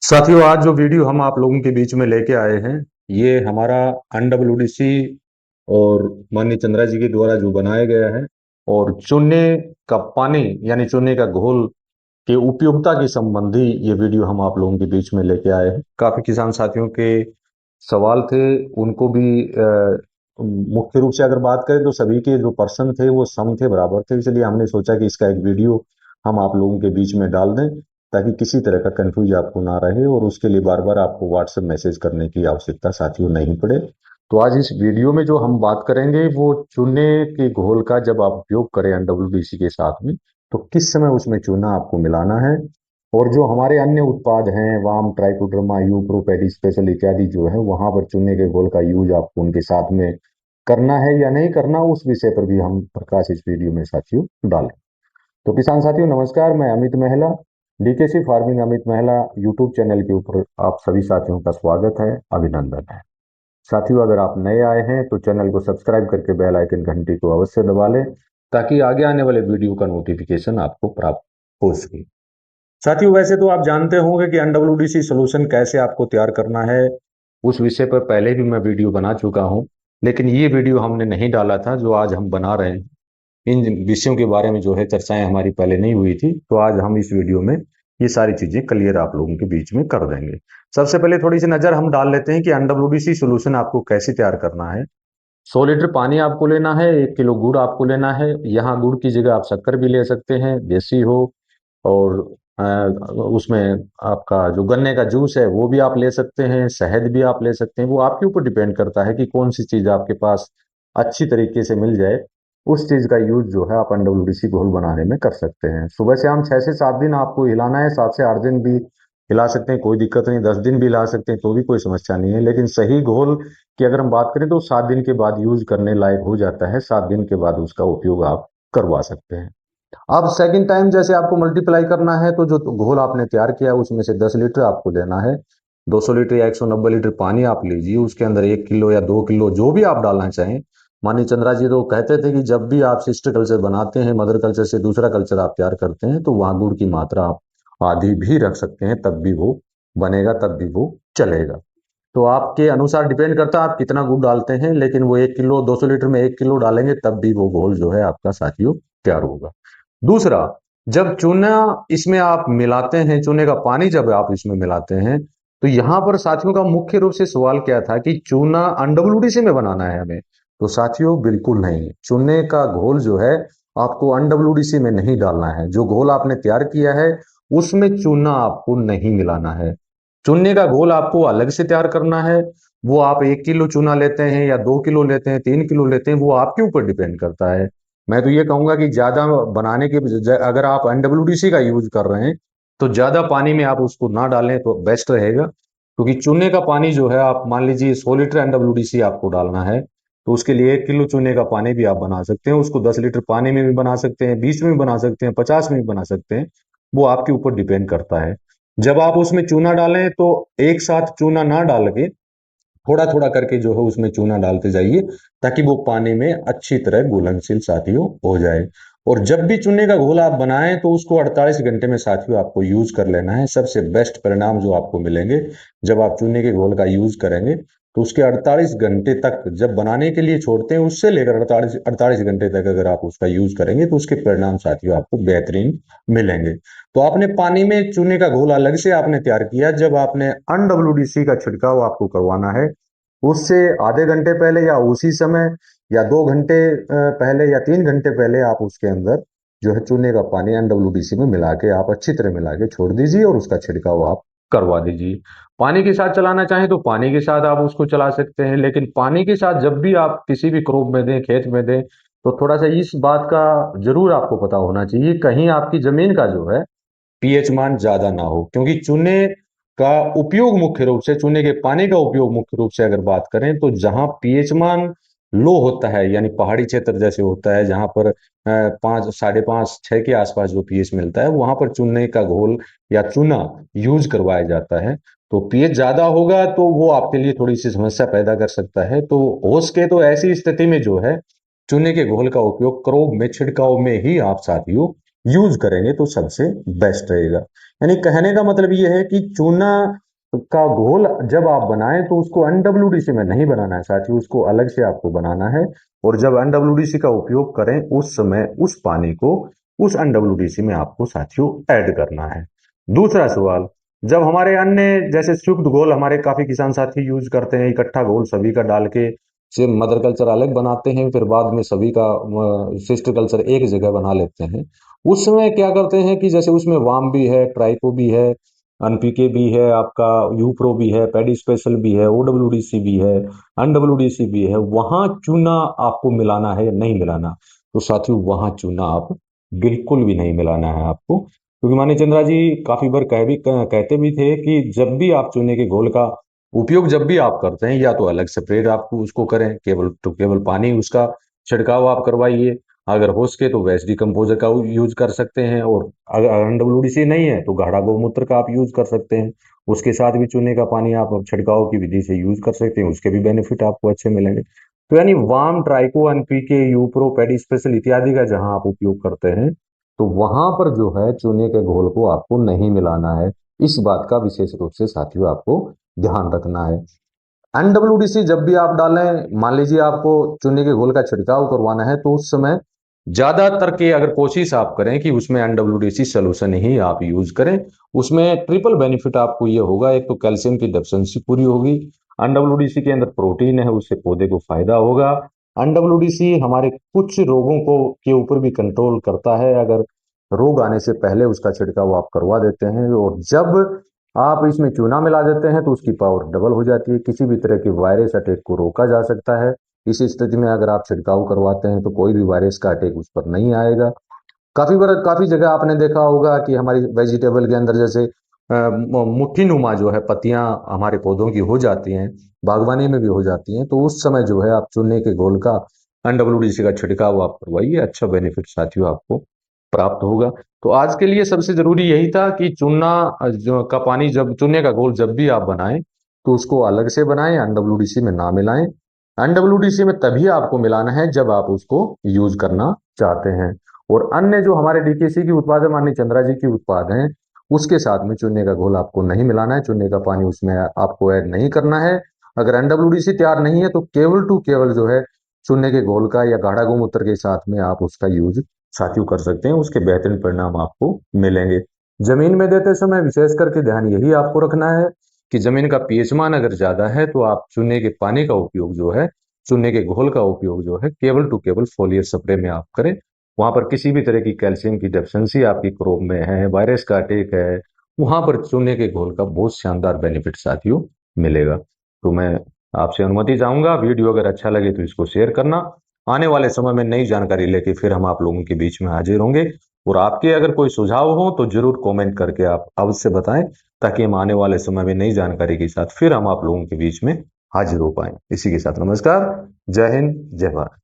साथियों, आज जो वीडियो हम आप लोगों के बीच में लेके आए हैं, ये हमारा एनडब्ल्यूडीसी और माननीय चंद्रा जी के द्वारा जो बनाया गया है और चूने का पानी यानी चूने का घोल के उपयोगिता के संबंधी ये वीडियो हम आप लोगों के बीच में लेके आए हैं। काफी किसान साथियों के सवाल थे, उनको भी मुख्य रूप से अगर बात करें तो सभी के जो पर्सन थे वो सम थे, बराबर थे। इसलिए हमने सोचा कि इसका एक वीडियो हम आप लोगों के बीच में डाल दें ताकि किसी तरह का कंफ्यूज आपको ना रहे और उसके लिए बार बार आपको व्हाट्सएप मैसेज करने की आवश्यकता साथियों नहीं पड़े। तो आज इस वीडियो में जो हम बात करेंगे वो चूने के घोल का जब आप उपयोग करें एनडब्ल्यूडीसी के साथ में, तो किस समय उसमें चूना आपको मिलाना है और जो हमारे अन्य उत्पाद हैं वाम, ट्राइकोडर्मा, यूप्रो, पेडी स्पेशल इत्यादि जो है वहां पर चूने के घोल का यूज आपको उनके साथ में करना है या नहीं करना, उस विषय पर भी हम प्रकाश इस वीडियो में साथियों डालें। तो किसान साथियों नमस्कार, मैं अमित महिला, डीकेसी फार्मिंग अमित महिला यूट्यूब चैनल के ऊपर आप सभी साथियों का स्वागत है, अभिनंदन है। साथियों, अगर आप नए आए हैं तो चैनल को सब्सक्राइब करके बेल आइकन घंटी को अवश्य दबा लें ताकि आगे आने वाले वीडियो का नोटिफिकेशन आपको प्राप्त हो सके। साथियों, वैसे तो आप जानते होंगे कि एनडब्ल्यूडीसी सोल्यूशन कैसे आपको तैयार करना है, उस विषय पर पहले भी मैं वीडियो बना चुका हूं, लेकिन ये वीडियो हमने नहीं डाला था जो आज हम बना रहे हैं। इन विषयों के बारे में जो है चर्चाएं हमारी पहले नहीं हुई थी, तो आज हम इस वीडियो में ये सारी चीजें क्लियर आप लोगों के बीच में कर देंगे। सबसे पहले थोड़ी सी नजर हम डाल लेते हैं कि एनडब्ल्यूडीसी सोल्यूशन आपको कैसे तैयार करना है। 100 लीटर पानी आपको लेना है, 1 किलो गुड़ आपको लेना है। यहाँ गुड़ की जगह आप शक्कर भी ले सकते हैं, देसी हो। और अ, उसमें आपका जो गन्ने का जूस है वो भी आप ले सकते हैं, शहद भी आप ले सकते हैं। वो आपके ऊपर डिपेंड करता है कि कौन सी चीज आपके पास अच्छी तरीके से मिल जाए, उस चीज का यूज जो है आप एनडब्ल्यूडीसी घोल बनाने में कर सकते हैं। सुबह से हम 6 से 7 दिन आपको हिलाना है, 7 से 8 दिन भी हिला सकते हैं, कोई दिक्कत नहीं। 10 दिन भी हिला सकते हैं तो भी कोई समस्या नहीं है। लेकिन सही घोल की अगर हम बात करें तो 7 दिन के बाद यूज करने लायक हो जाता है। 7 दिन के बाद उसका उपयोग आप करवा सकते हैं। अब सेकंड टाइम जैसे आपको मल्टीप्लाई करना है तो जो घोल आपने तैयार किया है उसमें से 10 लीटर आपको लेना है। 200 लीटर या 190 लीटर पानी आप लीजिए, उसके अंदर 1 किलो या 2 किलो जो भी आप डालना चाहें। मानी चंद्रा जी तो कहते थे कि जब भी आप सिस्टर कल्चर बनाते हैं, मदर कल्चर से दूसरा कल्चर आप तैयार करते हैं, तो वहां गुड़ की मात्रा आप आधी भी रख सकते हैं, तब भी वो बनेगा, तब भी वो चलेगा। तो आपके अनुसार डिपेंड करता है आप कितना गुड़ डालते हैं, लेकिन वो 1 किलो 200 लीटर में 1 किलो डालेंगे तब भी वो घोल जो है आपका साथियों तैयार होगा। दूसरा, जब चूना इसमें आप मिलाते हैं, चूने का पानी जब आप इसमें मिलाते हैं, तो यहां पर साथियों का मुख्य रूप से सवाल क्या था कि चूना एनडब्ल्यूडीसी में बनाना है हमें। तो साथियों बिल्कुल नहीं, चूने का घोल जो है आपको एनडब्ल्यूडीसी में नहीं डालना है। जो घोल आपने तैयार किया है उसमें चूना आपको नहीं मिलाना है। चूने का घोल आपको अलग से तैयार करना है। वो आप 1 किलो चूना लेते हैं या 2 किलो लेते हैं, 3 किलो लेते हैं, वो आपके ऊपर डिपेंड करता है। मैं तो ये कहूंगा कि ज्यादा बनाने के अगर आप एनडब्ल्यूडीसी का यूज कर रहे हैं तो ज्यादा पानी में आप उसको ना डालें तो बेस्ट रहेगा। क्योंकि चूने का पानी जो है, आप मान लीजिए 100 लीटर एनडब्ल्यूडीसी आपको डालना है, तो उसके लिए 1 किलो चूने का पानी भी आप बना सकते हैं। उसको 10 लीटर पानी में भी बना सकते हैं, 20 में भी बना सकते हैं, 50 में भी बना सकते हैं। वो आपके ऊपर डिपेंड करता है। जब आप उसमें चूना डालें तो एक साथ चूना ना डाल के थोड़ा थोड़ा करके जो है उसमें चूना डालते जाइए ताकि वो पानी में अच्छी तरह घुलनशील साथियों हो जाए। और जब भी चूने का घोल आप बनाएं तो उसको 48 घंटे में साथियों आपको यूज कर लेना है। सबसे बेस्ट परिणाम जो आपको मिलेंगे जब आप चूने के घोल का यूज करेंगे, तो उसके 48 घंटे तक जब बनाने के लिए छोड़ते हैं उससे लेकर 48 घंटे तक अगर आप उसका यूज करेंगे तो उसके परिणाम साथियों आपको बेहतरीन मिलेंगे। तो आपने पानी में चूने का घोल अलग से आपने तैयार किया। जब आपने एनडब्ल्यूडीसी का छिड़काव आपको करवाना है, उससे आधे घंटे पहले या उसी समय या 2 घंटे पहले या 3 घंटे पहले आप उसके अंदर जो है चूने का पानी एनडब्ल्यूडीसी में मिला के आप अच्छी तरह मिला के छोड़ दीजिए और उसका छिड़काव आप करवा दीजिए। पानी के साथ चलाना चाहें तो पानी के साथ आप उसको चला सकते हैं, लेकिन पानी के साथ जब भी आप किसी भी क्रॉप में दें, खेत में दें, तो थोड़ा सा इस बात का जरूर आपको पता होना चाहिए कहीं आपकी जमीन का जो है पीएच मान ज्यादा ना हो। क्योंकि चूने का उपयोग मुख्य रूप से, चूने के पानी का उपयोग मुख्य रूप से अगर बात करें तो जहां पीएच मान लो होता है, यानी पहाड़ी क्षेत्र जैसे होता है जहां पर 5, 5.5, 6 के आसपास जो पीएच मिलता है, वहां पर चूने का घोल या चूना यूज करवाया जाता है। तो पीएच ज्यादा होगा तो वो आपके लिए थोड़ी सी समस्या पैदा कर सकता है। तो हो सके तो ऐसी स्थिति में जो है चूने के घोल का उपयोग क्रॉप में छिड़काव में ही आप साथियों यूज करेंगे तो सबसे बेस्ट रहेगा। यानी कहने का मतलब ये है कि चूना का घोल जब आप बनाएं तो उसको एनडब्ल्यूडीसी में नहीं बनाना है साथियों, उसको अलग से आपको बनाना है। और जब एनडब्ल्यूडीसी का उपयोग करें उस समय उस पानी को उस एनडब्ल्यूडीसी में आपको साथियों ऐड करना है। दूसरा सवाल, जब हमारे अन्य जैसे शुद्ध घोल हमारे काफी किसान साथी यूज करते हैं, इकट्ठा घोल सभी का डाल के से मदर कल्चर अलग बनाते हैं, फिर बाद में सभी का सिस्टर कल्चर एक जगह बना लेते हैं। उस समय क्या करते हैं कि जैसे उसमें वाम भी है, ट्राइको भी है, एनपीके भी है, आपका यूप्रो भी है, पैडी स्पेशल भी है, ओडब्ल्यूडीसी भी है, एनडब्ल्यूडीसी भी है, वहां चूना आपको मिलाना है या नहीं मिलाना? तो साथियों वहां चूना आप बिल्कुल भी नहीं मिलाना है आपको, क्योंकि माने चंद्रा जी काफी बार कहते भी थे कि जब भी आप चूने के घोल का उपयोग जब भी आप करते हैं या तो अलग सेपरेट आपको उसको करें, केवल पानी उसका छिड़काव आप करवाइए। अगर हो सके तो वेस्ट डिकम्पोजर का यूज कर सकते हैं, और अगर एनडब्ल्यूडीसी नहीं है तो गाढ़ा गौमूत्र का आप यूज कर सकते हैं। उसके साथ भी चूने का पानी आप छिड़काव की विधि से यूज कर सकते हैं, उसके भी बेनिफिट आपको अच्छे मिलेंगे। तो यानी वाम, ट्राइको, एनपीके, यूप्रो, पैडी स्पेशल इत्यादि का जहां आप उपयोग करते हैं तो वहां पर जो है चूने के घोल को आपको नहीं मिलाना है। इस बात का विशेष रूप से साथियों आपको ध्यान रखना है। एनडब्ल्यूडीसी जब भी आप डालें, मान लीजिए आपको चूने के घोल का छिड़काव करवाना है, तो उस समय ज्यादातर की अगर कोशिश आप करें कि उसमें एनडब्ल्यूडीसी सोल्यूशन ही आप यूज करें। उसमें ट्रिपल बेनिफिट आपको ये होगा, एक तो कैल्शियम की डेफिशिएंसी पूरी होगी, एनडब्ल्यूडीसी के अंदर प्रोटीन है उससे पौधे को फायदा होगा, एनडब्ल्यूडीसी हमारे कुछ रोगों को के ऊपर भी कंट्रोल करता है अगर रोग आने से पहले उसका छिड़काव आप करवा देते हैं। और जब आप इसमें चूना मिला देते हैं तो उसकी पावर डबल हो जाती है, किसी भी तरह की वायरस अटैक को रोका जा सकता है। इस स्थिति में अगर आप छिड़काव करवाते हैं तो कोई भी वायरस का अटैक उस पर नहीं आएगा। काफी जगह आपने देखा होगा कि हमारी वेजिटेबल के अंदर जैसे मुट्ठी नुमा जो है पत्तियां हमारे पौधों की हो जाती हैं, बागवानी में भी हो जाती हैं, तो उस समय जो है आप चूने के घोल का एनडब्ल्यूडीसी का छिड़काव आप करवाइए, अच्छा बेनिफिट साथियों आपको प्राप्त होगा। तो आज के लिए सबसे जरूरी यही था कि चूना का पानी, जब चूने का घोल जब भी आप बनाएं तो उसको अलग से बनाएं, एनडब्ल्यूडीसी में ना मिलाएं। एनडब्ल्यूडीसी में तभी आपको मिलाना है जब आप उसको यूज करना चाहते हैं। और अन्य जो हमारे डीकेसी की उत्पाद है, माननीय चंद्रा जी की उत्पाद हैं, उसके साथ में चूने का घोल आपको नहीं मिलाना है, चूने का पानी उसमें आपको ऐड नहीं करना है। अगर एनडब्ल्यूडीसी तैयार नहीं है तो केवल टू केवल जो है चूने के घोल का या गाढ़ा गोमूत्र के साथ में आप उसका यूज साथियों कर सकते हैं, उसके बेहतरीन परिणाम आपको मिलेंगे। जमीन में देते समय विशेष करके ध्यान यही आपको रखना है कि जमीन का पीएच मान अगर ज्यादा है तो आप चूने के पानी का उपयोग जो है, चूने के घोल का उपयोग जो है केवल टू केवल फोलियर स्प्रे में आप करें। वहां पर किसी भी तरह की कैल्शियम की डेफिशिएंसी आपकी क्रॉप में है, वायरस का अटैक है, वहां पर चूने के घोल का बहुत शानदार बेनिफिट साथियों मिलेगा। तो मैं आपसे अनुमति चाहूंगा, वीडियो अगर अच्छा लगे तो इसको शेयर करना। आने वाले समय में नई जानकारी लेके फिर हम आप लोगों के बीच में हाजिर होंगे। और आपके अगर कोई सुझाव हो तो जरूर कमेंट करके आप अवश्य बताएं, ताकि हम आने वाले समय में नई जानकारी के साथ फिर हम आप लोगों के बीच में हाजिर हो पाए। इसी के साथ नमस्कार, जय हिंद, जय भारत।